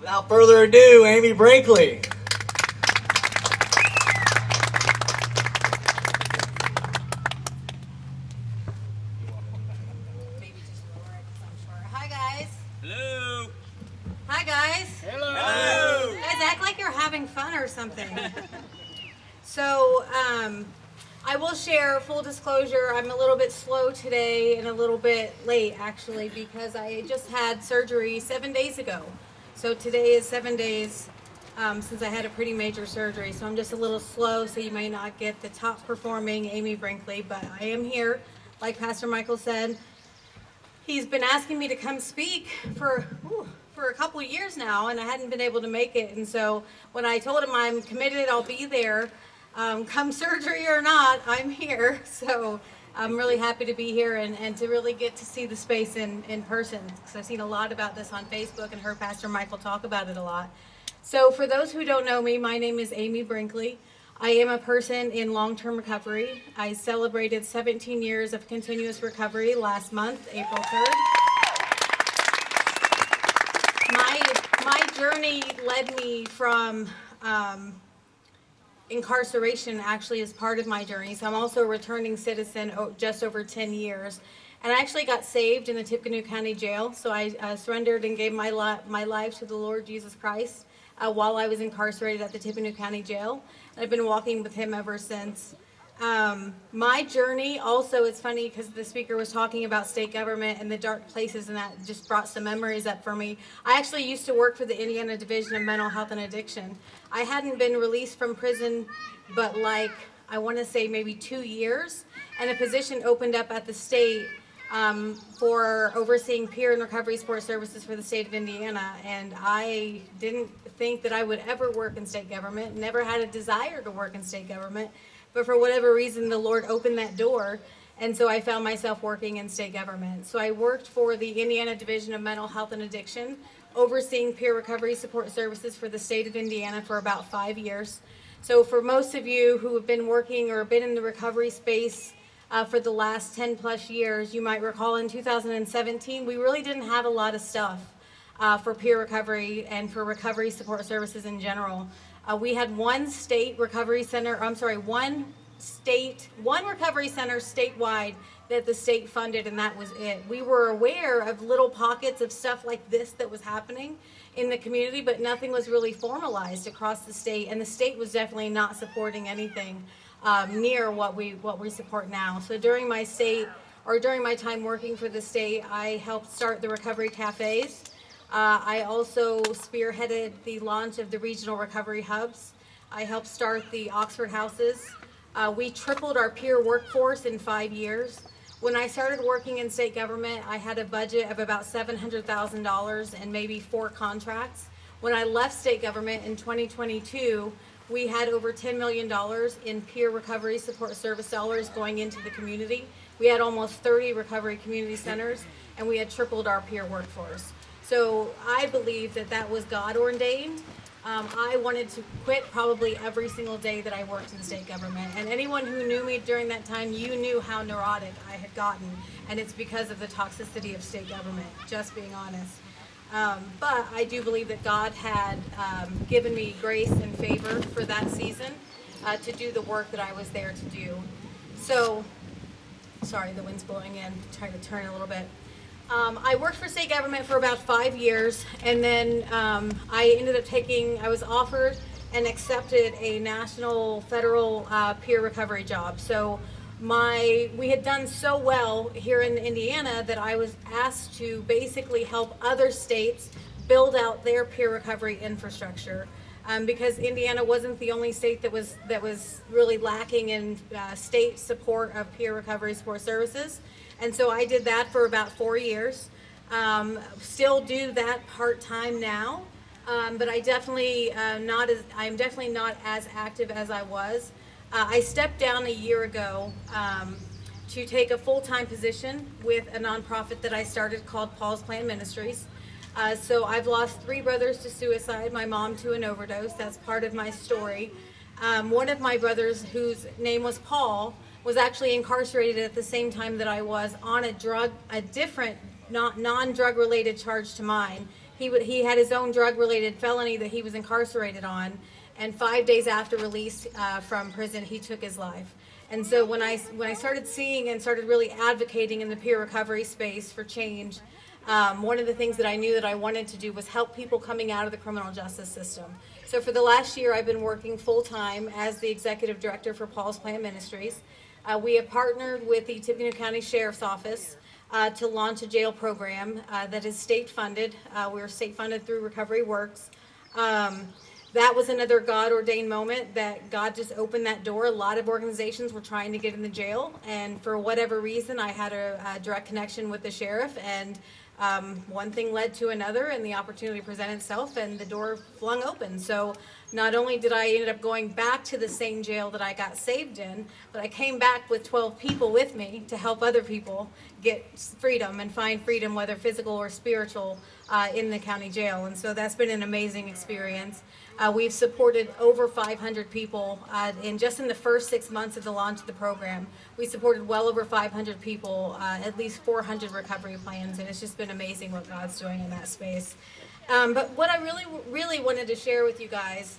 Without further ado, Amy Brinkley. Maybe just lower it because I'm short. Hi, guys. Hello. Hi, guys. Hello. You guys act like you're having fun or something. So, I will share full disclosure. I'm a little bit slow today and a little bit late, actually, because I just had surgery 7 days ago. So today is 7 days since I had a pretty major surgery. So I'm just a little slow, so you may not get the top performing Amy Brinkley, but I am here, like Pastor Michael said. He's been asking me to come speak for a couple years now, and I hadn't been able to make it. And so when I told him I'm committed, I'll be there, come surgery or not, I'm here. So I'm really happy to be here and to really get to see the space in person, because I've seen a lot about this on Facebook and heard Pastor Michael talk about it a lot. So for those who don't know me, my name is Amy Brinkley. I am a person in long-term recovery. I celebrated 17 years of continuous recovery last month, April 3rd. My journey led me from incarceration, actually, as part of my journey. So I'm also a returning citizen just over 10 years. And I actually got saved in the Tippecanoe County Jail. So I surrendered and gave my life to the Lord Jesus Christ while I was incarcerated at the Tippecanoe County Jail. And I've been walking with him ever since. My journey also, it's funny because the speaker was talking about state government and the dark places, and that just brought some memories up for me. I actually used to work for the Indiana Division of Mental Health and Addiction. I hadn't been released from prison, but I want to say maybe 2 years, and a position opened up at the state for overseeing peer and recovery support services for the state of Indiana. And I didn't think that I would ever work in state government, never had a desire to work in state government. But for whatever reason, the Lord opened that door, and so I found myself working in state government. So I worked for the Indiana Division of Mental Health and Addiction, overseeing peer recovery support services for the state of Indiana for about 5 years. So for most of you who have been working or been in the recovery space for the last 10 plus years, you might recall in 2017, we really didn't have a lot of stuff for peer recovery and for recovery support services in general. We had one recovery center statewide that the state funded, and that was it. We were aware of little pockets of stuff like this that was happening in the community, but nothing was really formalized across the state, and the state was definitely not supporting anything near what we support now. So during my time working for the state, I helped start the recovery cafes. I also spearheaded the launch of the regional recovery hubs. I helped start the Oxford houses. We tripled our peer workforce in 5 years. When I started working in state government, I had a budget of about $700,000 and maybe 4 contracts. When I left state government in 2022, we had over $10 million in peer recovery support service dollars going into the community. We had almost 30 recovery community centers, and we had tripled our peer workforce. So I believe that was God ordained. I wanted to quit probably every single day that I worked in state government. And anyone who knew me during that time, you knew how neurotic I had gotten. And it's because of the toxicity of state government, just being honest. But I do believe that God had given me grace and favor for that season to do the work that I was there to do. So, sorry, the wind's blowing in. Trying to turn a little bit. I worked for state government for about 5 years, and then I was offered and accepted a national federal peer recovery job. So we had done so well here in Indiana that I was asked to basically help other states build out their peer recovery infrastructure. Because Indiana wasn't the only state that was really lacking in state support of peer recovery support services. And so I did that for about 4 years. Still do that part-time now, but I'm definitely not as active as I was. I stepped down a year ago to take a full-time position with a nonprofit that I started called Paul's Plan Ministries. So I've lost 3 brothers to suicide, my mom to an overdose. That's part of my story. One of my brothers, whose name was Paul, was actually incarcerated at the same time that I was on a different, non-drug related charge to mine. He had his own drug-related felony that he was incarcerated on, and 5 days after release from prison, he took his life. And so when I started seeing and started really advocating in the peer recovery space for change, one of the things that I knew that I wanted to do was help people coming out of the criminal justice system. So for the last year, I've been working full-time as the executive director for Paul's Plan Ministries. We have partnered with the Tippecanoe County Sheriff's Office to launch a jail program that is state-funded. We're state-funded through Recovery Works. That was another God-ordained moment that God just opened that door. A lot of organizations were trying to get in the jail, and for whatever reason, I had a direct connection with the sheriff, and one thing led to another, and the opportunity presented itself, and the door flung open. So not only did I end up going back to the same jail that I got saved in, but I came back with 12 people with me to help other people get freedom and find freedom, whether physical or spiritual, in the county jail. And so that's been an amazing experience. We've supported over 500 people in the first 6 months of the launch of the program. We supported well over 500 people, at least 400 recovery plans, and it's just been amazing what God's doing in that space. But what I really wanted to share with you guys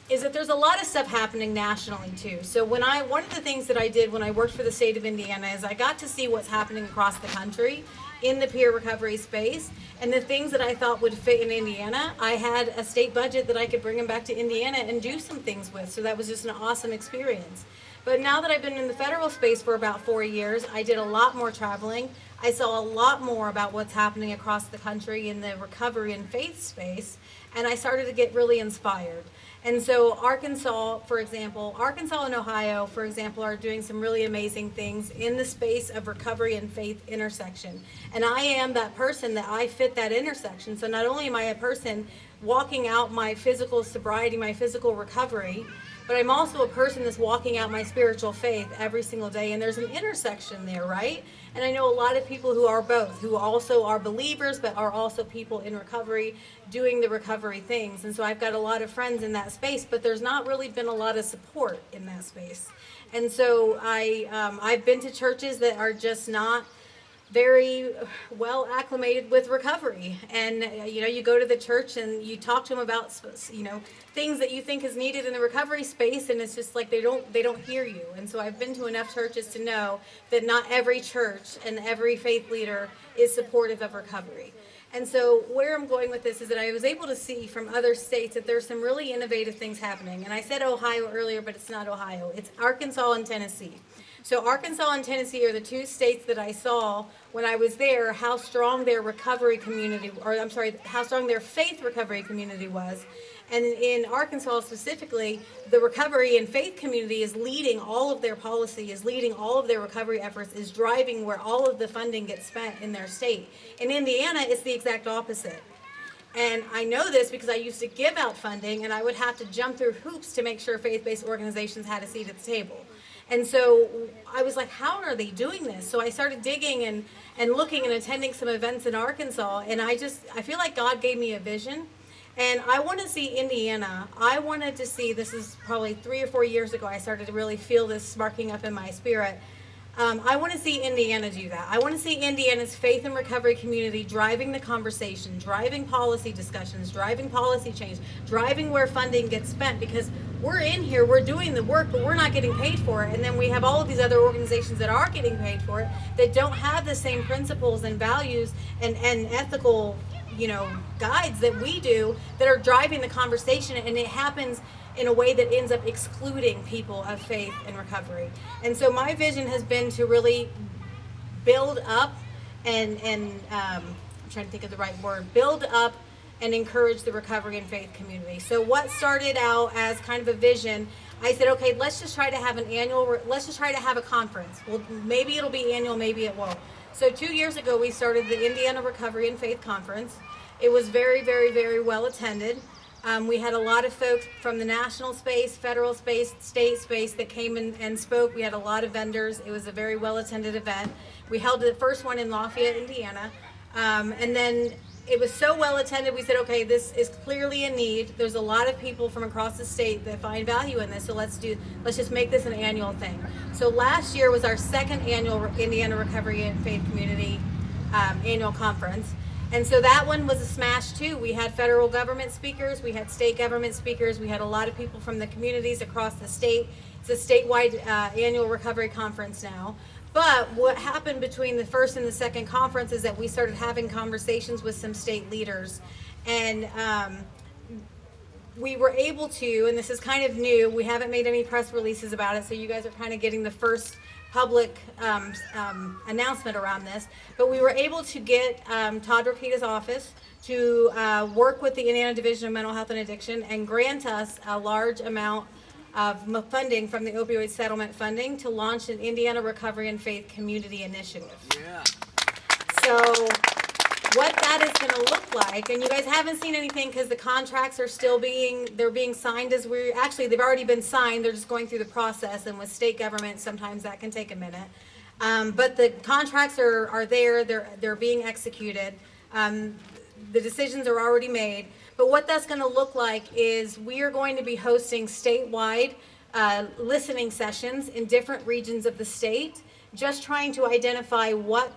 is that there's a lot of stuff happening nationally too. So one of the things that I did when I worked for the state of Indiana is I got to see what's happening across the country in the peer recovery space, and the things that I thought would fit in Indiana. I had a state budget that I could bring them back to Indiana and do some things with, so that was just an awesome experience. But now that I've been in the federal space for about 4 years, I did a lot more traveling. I saw a lot more about what's happening across the country in the recovery and faith space, and I started to get really inspired. And so Arkansas and Ohio, for example, are doing some really amazing things in the space of recovery and faith intersection. And I am that person that I fit that intersection. So not only am I a person walking out my physical sobriety, my physical recovery, but I'm also a person that's walking out my spiritual faith every single day. And there's an intersection there, right? And I know a lot of people who are both, who also are believers, but are also people in recovery doing the recovery things. And so I've got a lot of friends in that space, but there's not really been a lot of support in that space. And so I've been to churches that are just not very well acclimated with recovery, and you go to the church and you talk to them about things that you think is needed in the recovery space, and it's just like they don't hear you. And so I've been to enough churches to know that not every church and every faith leader is supportive of recovery. And so where I'm going with this is that I was able to see from other states that there's some really innovative things happening. And I said Ohio earlier, but it's not Ohio. It's Arkansas and Tennessee. So Arkansas and Tennessee are the two states that I saw when I was there, how strong their how strong their faith recovery community was. And in Arkansas specifically, the recovery and faith community is leading all of their policy, is leading all of their recovery efforts, is driving where all of the funding gets spent in their state. In Indiana, it's the exact opposite. And I know this because I used to give out funding, and I would have to jump through hoops to make sure faith-based organizations had a seat at the table. And so I was like, how are they doing this? So I started digging and looking and attending some events in Arkansas, and I feel like God gave me a vision. And I want to see Indiana. I wanted to see, this is probably 3 or 4 years ago, I started to really feel this sparking up in my spirit. I want to see Indiana do that. I want to see Indiana's faith and recovery community driving the conversation, driving policy discussions, driving policy change, driving where funding gets spent, because we're in here, we're doing the work, but we're not getting paid for it. And then we have all of these other organizations that are getting paid for it that don't have the same principles and values and ethical guides that we do, that are driving the conversation, and it happens in a way that ends up excluding people of faith and recovery. And so my vision has been to really build up and I'm trying to think of the right word, build up and encourage the recovery and faith community. So what started out as kind of a vision, I said, okay, let's just try to have a conference. Well, maybe it'll be annual, maybe it won't. So 2 years ago, we started the Indiana Recovery and Faith Conference. It was very, very, very well attended. We had a lot of folks from the national space, federal space, state space that came in and spoke. We had a lot of vendors. It was a very well attended event. We held the first one in Lafayette, Indiana. And then it was so well attended, we said, okay, this is clearly a need. There's a lot of people from across the state that find value in this, so let's just make this an annual thing. So last year was our second annual Indiana Recovery and Faith Community annual conference. And so that one was a smash too. We had federal government speakers, we had state government speakers, we had a lot of people from the communities across the state. It's a statewide annual recovery conference now. But what happened between the first and the second conference is that we started having conversations with some state leaders. And we were able to, and this is kind of new, we haven't made any press releases about it, so you guys are kind of getting the first public announcement around this, but we were able to get Todd Rakita's office to work with the Indiana Division of Mental Health and Addiction and grant us a large amount of funding from the opioid settlement funding to launch an Indiana Recovery and Faith Community Initiative. Yeah. So what that is going to look like, and you guys haven't seen anything because the contracts are still they're being signed as they've already been signed, they're just going through the process, and with state government sometimes that can take a minute. But the contracts are there, they're being executed, the decisions are already made, but what that's going to look like is we are going to be hosting statewide listening sessions in different regions of the state, just trying to identify what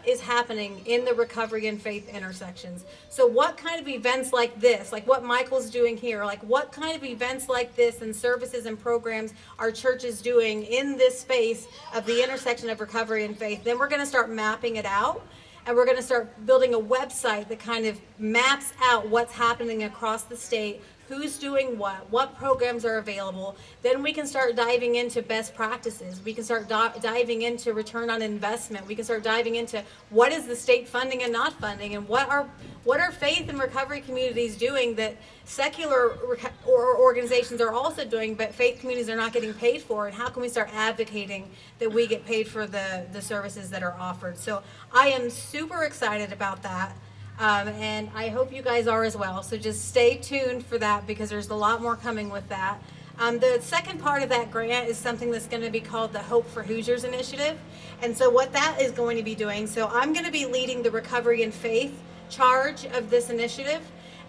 is happening in the recovery and faith intersections. So what kind of events like this, like what Michael's doing here, like what kind of events like this and services and programs are churches doing in this space of the intersection of recovery and faith? Then we're going to start mapping it out, and we're going to start building a website that kind of maps out what's happening across the state, who's doing what programs are available. Then we can start diving into best practices. We can start diving into return on investment. We can start diving into what is the state funding and not funding, and what are faith and recovery communities doing that secular organizations are also doing, but faith communities are not getting paid for, and how can we start advocating that we get paid for the services that are offered. So I am super excited about that. And I hope you guys are as well. So just stay tuned for that, because there's a lot more coming with that. The second part of that grant is something that's going to be called the Hope for Hoosiers Initiative. And so what that is going to be doing, so I'm going to be leading the recovery and faith charge of this initiative.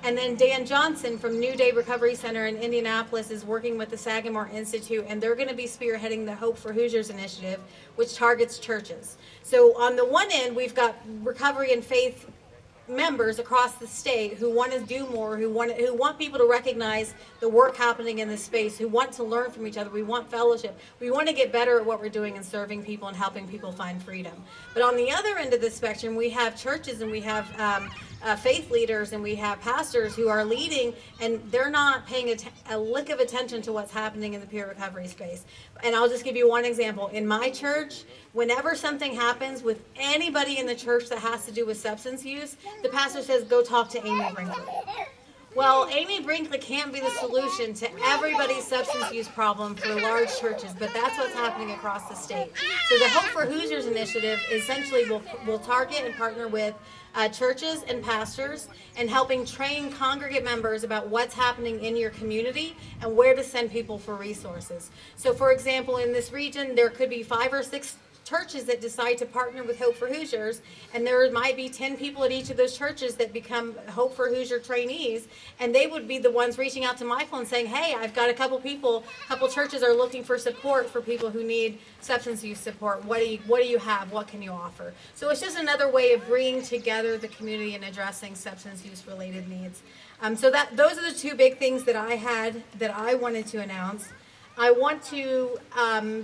And then Dan Johnson from New Day Recovery Center in Indianapolis is working with the Sagamore Institute, and they're going to be spearheading the Hope for Hoosiers Initiative, which targets churches. So on the one end, we've got recovery and faith members across the state who want to do more, who want people to recognize the work happening in this space, who want to learn from each other. We want fellowship. We want to get better at what we're doing and serving people and helping people find freedom. But on the other end of the spectrum, we have churches and we have faith leaders and we have pastors who are leading, and they're not paying a lick of attention to what's happening in the peer recovery space. And I'll just give you one example. In my church, whenever something happens with anybody in the church that has to do with substance use, the pastor says, go talk to Amy Brinkley. Well, Amy Brinkley can't be the solution to everybody's substance use problem for large churches, but that's what's happening across the state. So the Hope for Hoosiers initiative essentially will target and partner with churches and pastors, and helping train congregate members about what's happening in your community and where to send people for resources. So for example, in this region, there could be 5 or 6 churches that decide to partner with Hope for Hoosiers, and there might be 10 people at each of those churches that become Hope for Hoosier trainees, and they would be the ones reaching out to Michael and saying, hey, I've got a couple churches are looking for support for people who need substance use support. What do you have? What can you offer? So it's just another way of bringing together the community and addressing substance use related needs. So those are the 2 big things that I had that I wanted to announce. I want to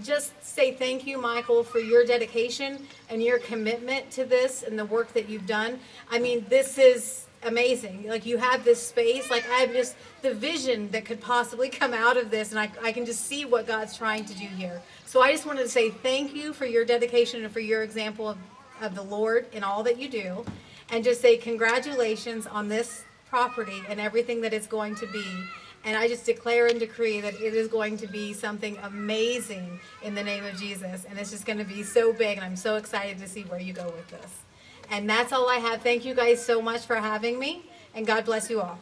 just say thank you, Michael, for your dedication and your commitment to this and the work that you've done. I mean, this is amazing. Like, you have this space. Like, I have just the vision that could possibly come out of this, and I can just see what God's trying to do here. So I just wanted to say thank you for your dedication and for your example of the Lord in all that you do, and just say congratulations on this property and everything that it's going to be. And I just declare and decree that it is going to be something amazing in the name of Jesus. And it's just going to be so big. And I'm so excited to see where you go with this. And that's all I have. Thank you guys so much for having me. And God bless you all.